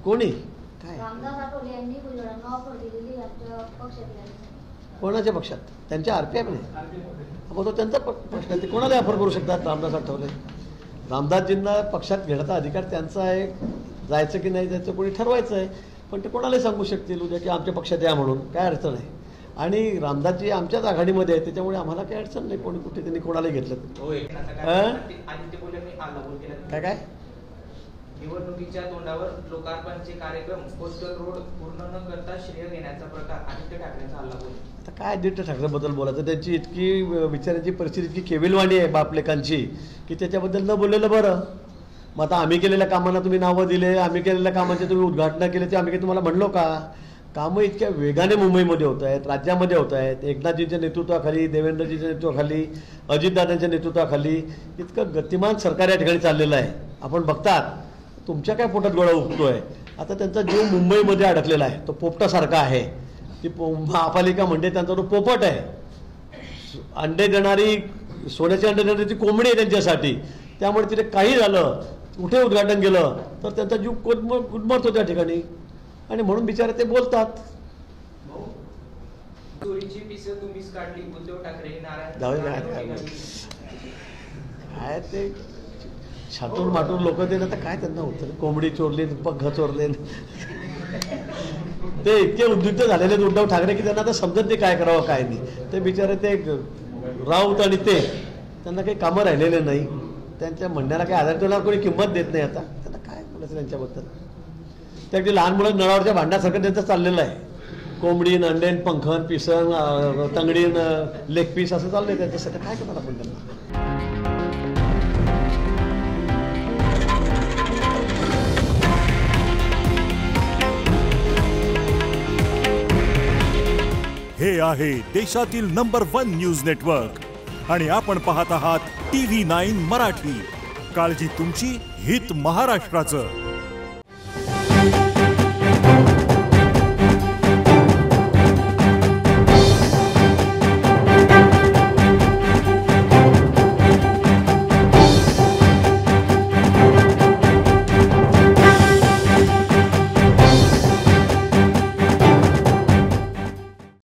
कोणी काय कोणाच्या पक्षात? त्यांच्या RPM ने. मग तो त्यांचा प्रश्न आहे, ते कोणाला ऑफर करू शकतात? रामदास आठवले. रामदासजींना पक्षात घेण्याचा अधिकार त्यांचा आहे, जायचं की नाही जायचं कोणी ठरवायचं आहे. पण ते कोणालाही सांगू शकतील उद्या की आमच्या पक्षात या म्हणून, काय अडचण आहे. आणि रामदासजी आमच्याच आघाडीमध्ये आहे, त्याच्यामुळे आम्हाला काही अडचण नाही. कोणी कुठे त्यांनी कोणालाही घेतलं. काय काय निवडणुकीच्या तोंडावर लोकार्पणचे कार्यक्रम कोस्टल रोड पूर्ण न करता श्रेय घेण्याचा प्रकार आदित्य ठाकरेंचा हल्लाबोल. आता काय आदित्य ठाकरेबद्दल बोलायचं? त्यांची इतकी विचारांची परिस्थिती इतकी केविलवाणी आहे बापलेकांची की त्याच्याबद्दल न बोललेलं बरं. मग आता आम्ही केलेल्या कामांना तुम्ही नावं दिले, आम्ही केलेल्या कामांचे तुम्ही उद्घाटनं केले, ते आम्ही काही तुम्हाला म्हणलो का? कामं इतक्या वेगाने मुंबईमध्ये होत आहेत, राज्यामध्ये होत आहेत. एकनाथजींच्या नेतृत्वाखाली, देवेंद्रजीच्या नेतृत्वाखाली, अजितदादांच्या नेतृत्वाखाली इतकं गतिमान सरकार या ठिकाणी चाललेलं आहे. आपण बघतात तुमच्या काय पोटात गोळा उठतोय. आता त्यांचा जीव मुंबईमध्ये अडकलेला आहे, तो पोपटासारखा आहे. ती महापालिका म्हणजे त्यांचा तो पोपट आहे. अंडे देणारी, सोन्याचे अंडे देणारी ती कोंबडी आहे त्यांच्यासाठी. त्यामुळे तिथे काही झालं, कुठे उद्घाटन गेलं तर त्यांचा जीव गुदमरतो त्या ठिकाणी. आणि म्हणून बिचारे ते बोलतात. काय ते छाटून माटून लोक ते आता काय त्यांना होतं. कोंबडी चोरली, पग्घ चोरले. ते इतके उद्युक्त झालेले उद्धव ठाकरे की त्यांना आता समजत नाही काय करावं काय नाही. ते बिचारे ते राऊत आणि ते त्यांना काही कामं राहिलेले नाही. त्यांच्या म्हणण्याला काही आधार देणार कोणी किंमत देत नाही. आता त्यांना काय बोलायचं त्यांच्याबद्दल. ते अगदी लहान मुलं नळावरच्या भांड्यासारखं त्यांचं चाललेलं आहे. कोंबडीन, अंडेन, पंखन, पिसन, तंगडीन, लेग पीस असं चाललंय त्यांच्यासाठी. काय करणार आपण त्यांना? हे आहे देशातील नंबर 1 न्यूज नेटवर्क आणि आपण पाहत आहात TV9 मराठी. काळजी तुमची, हित महाराष्ट्राचं.